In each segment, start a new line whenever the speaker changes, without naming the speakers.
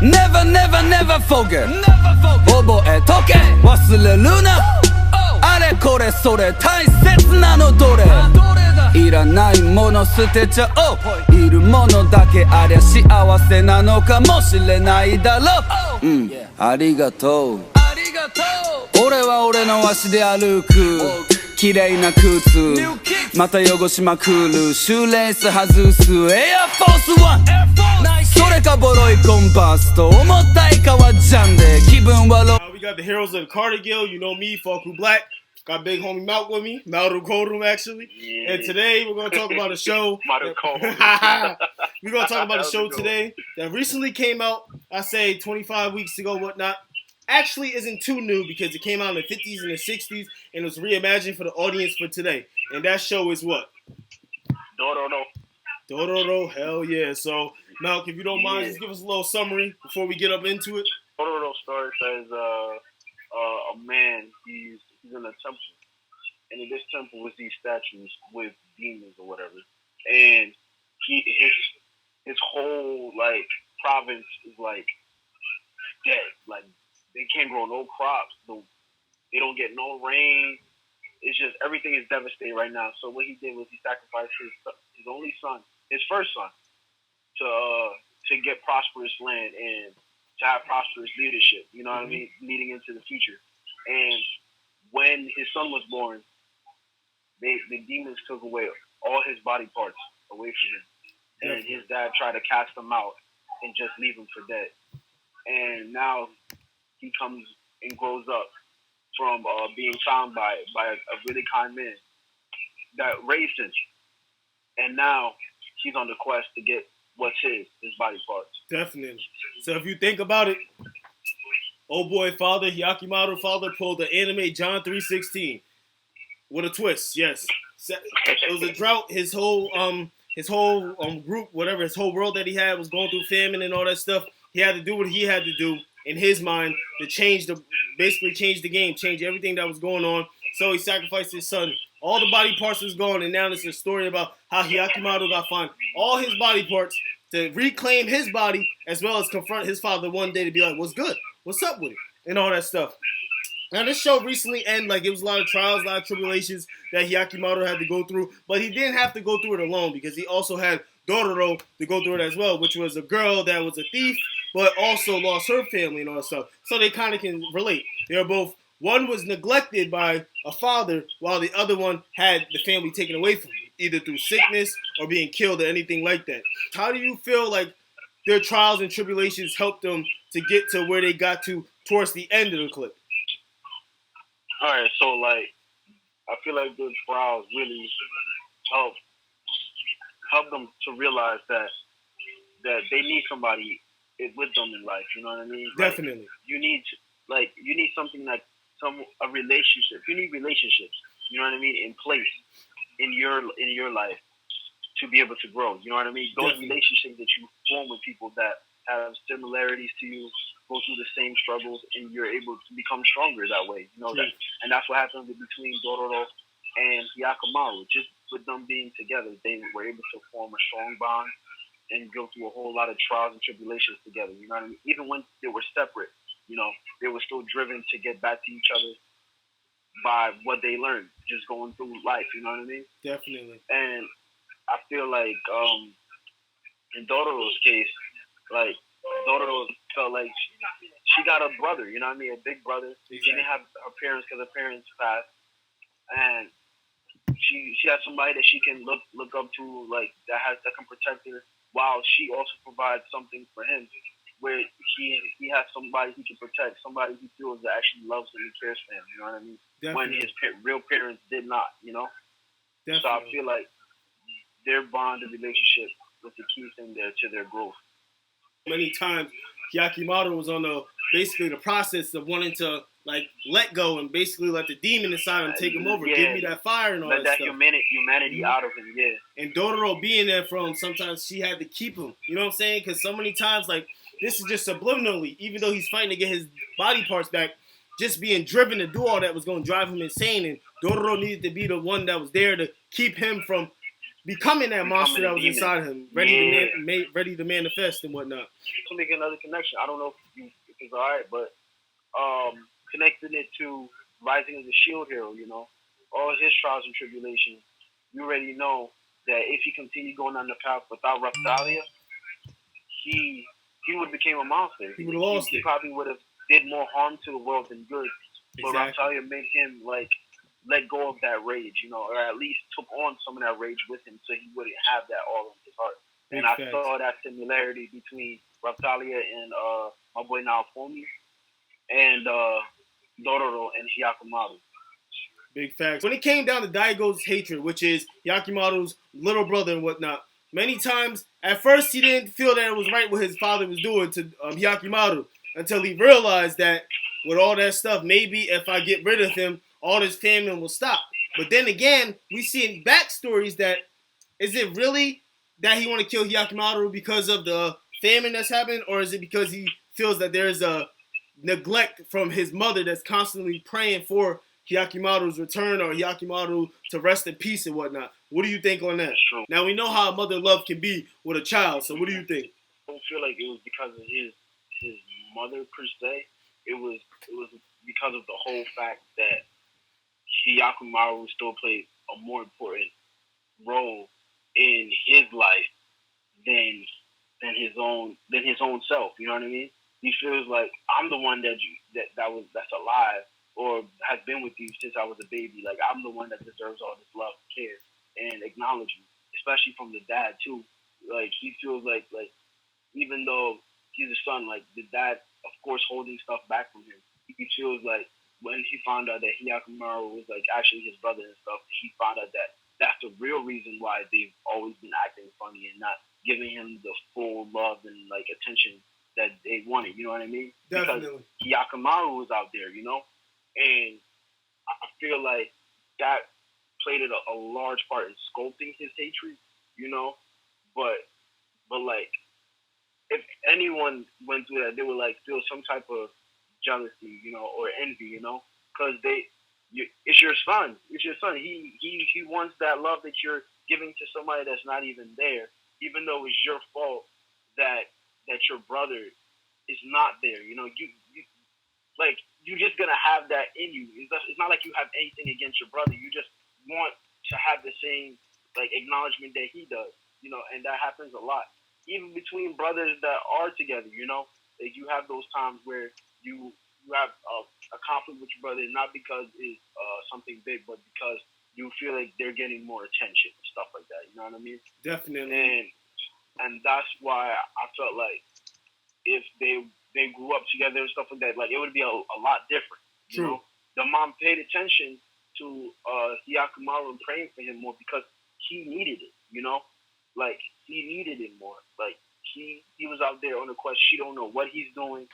Never never never forget 覚えとけ忘れるなあれこれそれ大切なのどれいらないもの捨てちゃおういるものだけありゃ幸せなのかもしれないだろうありがとう俺は俺の足で歩く綺麗な靴また汚しまくるシューレース外すエアフォースワンそれかボロいコンパスと重たい革ジャンで気分は
We got the heroes of the Cardigan, you know me, Falku Black. Got big homie Malk with me, Maldo Coldroom actually. Yeah. And today we're going to talk about a show. We're going to talk about a show today that recently came out, I say 25 weeks ago, whatnot. Actually isn't too new because it came out in the 50s and the 60s and it was reimagined for the audience for today. And that show is what? Dororo, hell yeah. So, Malk, if you don't mind, just give us a little summary before we get up into it.
Dororo story says a man, he's in a temple. And in this temple was these statues with demons or whatever. And his whole, like, province is, like, dead. Like, they can't grow no crops. They don't get no rain. It's just everything is devastated right now. So what he did was he sacrificed his only son, his first son, to get prosperous land and to have prosperous leadership. You know what I mean? Leading into the future. And when his son was born, the demons took away all his body parts away from him. And his dad tried to cast him out and just leave him for dead. And now he comes and grows up from being found by a really kind man that raised him. And now he's on the quest to get what's his body parts.
Definitely. So if you think about it, oh boy father, Hyakimaru father pulled the anime John 3:16 with a twist, yes. It was a drought, his whole group, whatever, his whole world that he had was going through famine and all that stuff. He had to do what he had to do in his mind to basically change the game, change everything that was going on. So he sacrificed his son. All the body parts was gone, and now it's a story about how Hyakimaru got find all his body parts to reclaim his body, as well as confront his father one day to be like, what's good? What's up with it? And all that stuff. Now, this show recently ended, like, it was a lot of trials, a lot of tribulations that Hyakimaru had to go through, but he didn't have to go through it alone because he also had Dororo to go through it as well, which was a girl that was a thief, but also lost her family and all that stuff. So they kind of can relate. They're both, one was neglected by a father, while the other one had the family taken away from him, either through sickness or being killed or anything like that. How do you feel like their trials and tribulations helped them to get to where they got to towards the end of the clip?
All right, so, like, I feel like those trials really help them to realize that they need somebody with them in life. You know what I mean?
Definitely.
Like, you need something like a relationship. You need relationships. You know what I mean? In place in your life to be able to grow. You know what I mean? Those relationships that you form with people that have similarities to you, go through the same struggles, and you're able to become stronger that way. You know that, and that's what happened between Dororo and Hyakimaru. Just with them being together, they were able to form a strong bond and go through a whole lot of trials and tribulations together. You know what I mean? Even when they were separate, you know, they were still driven to get back to each other by what they learned, just going through life. You know what I mean?
Definitely.
And I feel like in Dororo's case, like, Dororo felt like she got a brother, you know what I mean? A big brother. Exactly. She didn't have her parents because her parents passed. And she has somebody that she can look up to, like, that can protect her, while she also provides something for him where he has somebody he can protect, somebody he feels that actually loves him and cares for him, you know what I mean? Definitely. When his real parents did not, you know? Definitely. So I feel like their bond and relationship was the key thing there to their growth.
Many times, Hyakimaru was on basically the process of wanting to, like, let go and basically let the demon inside him take him over. Yeah. Give me that fire and all that stuff.
Let that humanity out of him, yeah.
And Dororo being there for him, sometimes she had to keep him. You know what I'm saying? Because so many times, like, this is just subliminally, even though he's fighting to get his body parts back, just being driven to do all that was going to drive him insane. And Dororo needed to be the one that was there to keep him from becoming that monster that was
demon.
inside him, ready to manifest and whatnot.
To make another connection, I don't know if it's all right, but connecting it to rising as a shield hero, all his trials and tribulations, you already know that if he continued going down the path without Raptalia, he would have became a monster.
He would have lost
it. He probably would have did more harm to the world than good. But Raptalia made him let go of that rage, or at least took on some of that rage with him, so he wouldn't have that all in his heart. And I saw that similarity between Raptalia and my boy Naofumi and Dororo and Hyakumaru.
Big facts. When it came down to Daigo's hatred, which is Hyakumaru's little brother and whatnot, many times, at first he didn't feel that it was right what his father was doing to Hyakumaru until he realized that with all that stuff, maybe if I get rid of him, all this famine will stop. But then again, we see in backstories that is it really that he want to kill Hyakumaru because of the famine that's happened, or is it because he feels that there is a neglect from his mother that's constantly praying for Hyakumaru's return or Hyakumaru to rest in peace and whatnot? What do you think on that?
True.
Now we know how a mother love can be with a child, so what do you think?
I don't feel like it was because of his mother per se. It was because of the whole fact that Hyakumaru still played a more important role in his life than his own self. You know what I mean? He feels like I'm the one that's alive or has been with you since I was a baby. Like I'm the one that deserves all this love, care, and acknowledgement, especially from the dad too. Like he feels like even though he's a son, like the dad, of course, holding stuff back from him. He feels like when he found out that Hyakumaru was like actually his brother and stuff, he found out that that's the real reason why they've always been acting funny and not giving him the full love and attention that they wanted. You know what I mean?
Definitely.
Because Hyakumaru was out there, and I feel like that played a large part in sculpting his hatred, but like if anyone went through that, they would feel some type of jealousy, or envy, because it's your son. It's your son. He wants that love that you're giving to somebody that's not even there, even though it's your fault that your brother is not there. You're just gonna have that in you. It's not like you have anything against your brother. You just want to have the same acknowledgement that he does, and that happens a lot. Even between brothers that are together, you have those times where you have a conflict with your brother, not because it's something big, but because you feel like they're getting more attention and stuff like that. You know what I mean?
Definitely.
And that's why I felt like if they grew up together and stuff like that, it would be a lot different.
True.
The mom paid attention to Hyakumaru and praying for him more because he needed it. He needed it more. He was out there on a quest. She don't know what he's doing.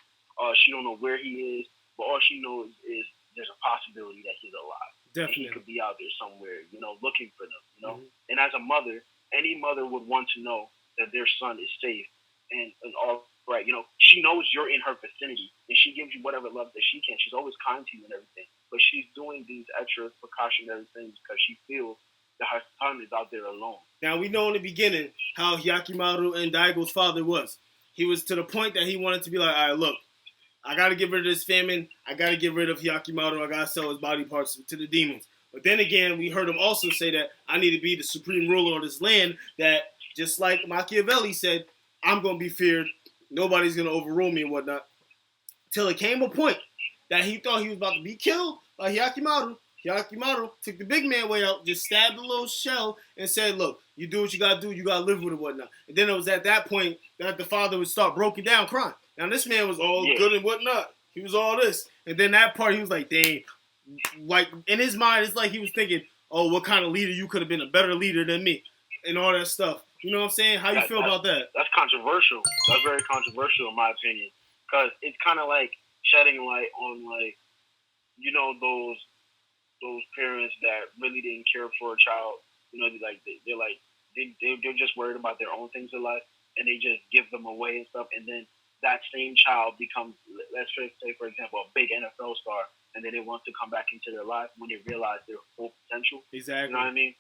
She don't know where he is. But all she knows is there's a possibility that he's alive.
Definitely.
He could be out there somewhere, looking for them. And as a mother, any mother would want to know that their son is safe and all right. She knows you're in her vicinity and she gives you whatever love that she can. She's always kind to you and everything. But she's doing these extra precautionary things because she feels that her son is out there alone.
Now, we know in the beginning how Hyakumaru and Daigo's father was. He was to the point that he wanted to be like, all right, look, I got to get rid of this famine. I got to get rid of Hyakumaru. I got to sell his body parts to the demons. But then again, we heard him also say that I need to be the supreme ruler of this land, that just like Machiavelli said, I'm going to be feared. Nobody's going to overrule me and whatnot. Till it came a point that he thought he was about to be killed by Hyakumaru. Hyakumaru took the big man way out, just stabbed the little shell, and said, look, you do what you got to do. You got to live with it and whatnot. And then it was at that point that the father would start broken down crying. Now, this man was all good and whatnot. He was all this. And then that part, he was like, dang. In his mind, it's like he was thinking, oh, what kind of leader? You could have been a better leader than me. And all that stuff. You know what I'm saying? How you feel about that?
That's controversial. That's very controversial in my opinion. Because it's kind of like shedding light on, those parents that really didn't care for a child. They're just worried about their own things in life. And they just give them away and stuff. And then that same child becomes, let's say, for example, a big NFL star, and then they want to come back into their life when they realize their full potential.
Exactly.
You know what I mean?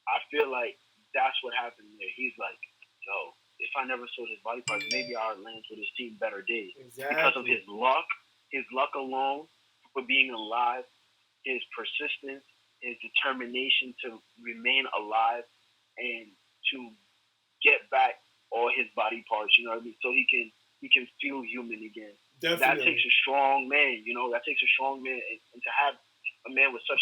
I feel like that's what happened there. He's like, yo, if I never saw his body parts, maybe I would land with his team better days.
Exactly.
Because of his luck alone for being alive, his persistence, his determination to remain alive and to get back all his body parts, you know what I mean? So he can feel human again.
Definitely.
That takes a strong man, you know, that takes a strong man. And to have a man with such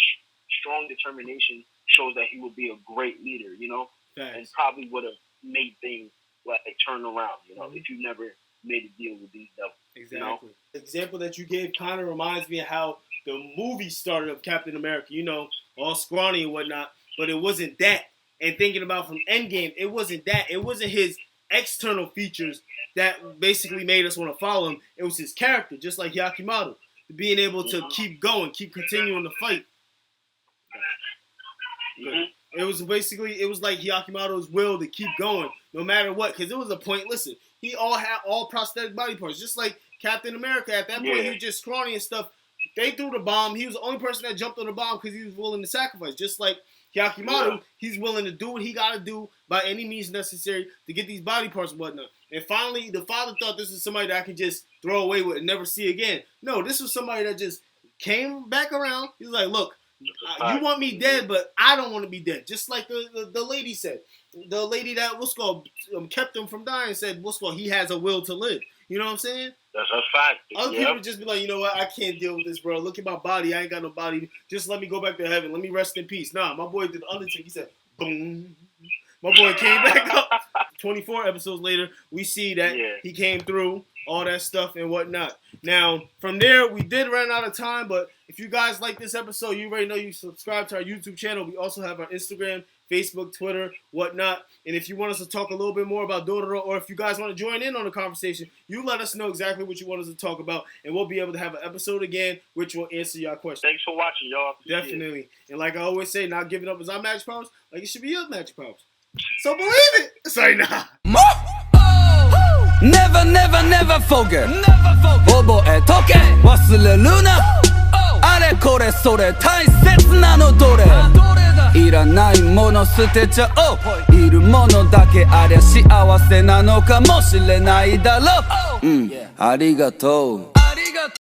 strong determination shows that he would be a great leader, you know?
Thanks.
And probably would have made things like turn around, you know, if you never made a deal with these devils.
Exactly.
You know?
The example that you gave kind of reminds me of how the movie started of Captain America, you know, all scrawny and whatnot, but it wasn't that. And thinking about from Endgame, it wasn't that. It wasn't his external features that basically made us want to follow him. It was his character, just like Yakimaru, being able to keep going, keep continuing to fight. It was like Yakimaru's will to keep going, no matter what. Because it was a point. Listen, he had all prosthetic body parts, just like Captain America. At that point, he was just scrawny and stuff. They threw the bomb. He was the only person that jumped on the bomb because he was willing to sacrifice. Just like Yakimaru, he's willing to do what he got to do by any means necessary to get these body parts and whatnot. And finally, the father thought this was somebody that I could just throw away with and never see again. No, this was somebody that just came back around. He was like, look, you want me dead, but I don't want to be dead. Just like the lady said. The lady that, kept him from dying said, he has a will to live. You know what I'm saying?
That's a fact.
Other people would just be like, you know what? I can't deal with this, bro. Look at my body. I ain't got no body. Just let me go back to heaven. Let me rest in peace. Nah, my boy did the Undertaker. He said, boom. My boy came back up. 24 episodes later, we see that he came through, all that stuff and whatnot. Now, from there, we did run out of time, but if you guys like this episode, you already know you subscribe to our YouTube channel. We also have our Instagram, Facebook, Twitter, whatnot. And if you want us to talk a little bit more about Dororo, or if you guys want to join in on the conversation, you let us know exactly what you want us to talk about, and we'll be able to have an episode again, which will answer your questions.
Thanks for watching, y'all.
Definitely. And like I always say, not giving up is our magic powers, like it should be your magic powers. So believe it. Say nah.
Never, never, never forget. Oboe toke. 忘れるな。あれこれそれ大切なのどれ。いらないもの捨てちゃおう。いるものだけありゃ幸せなのかもしれないだろう。ありがとう。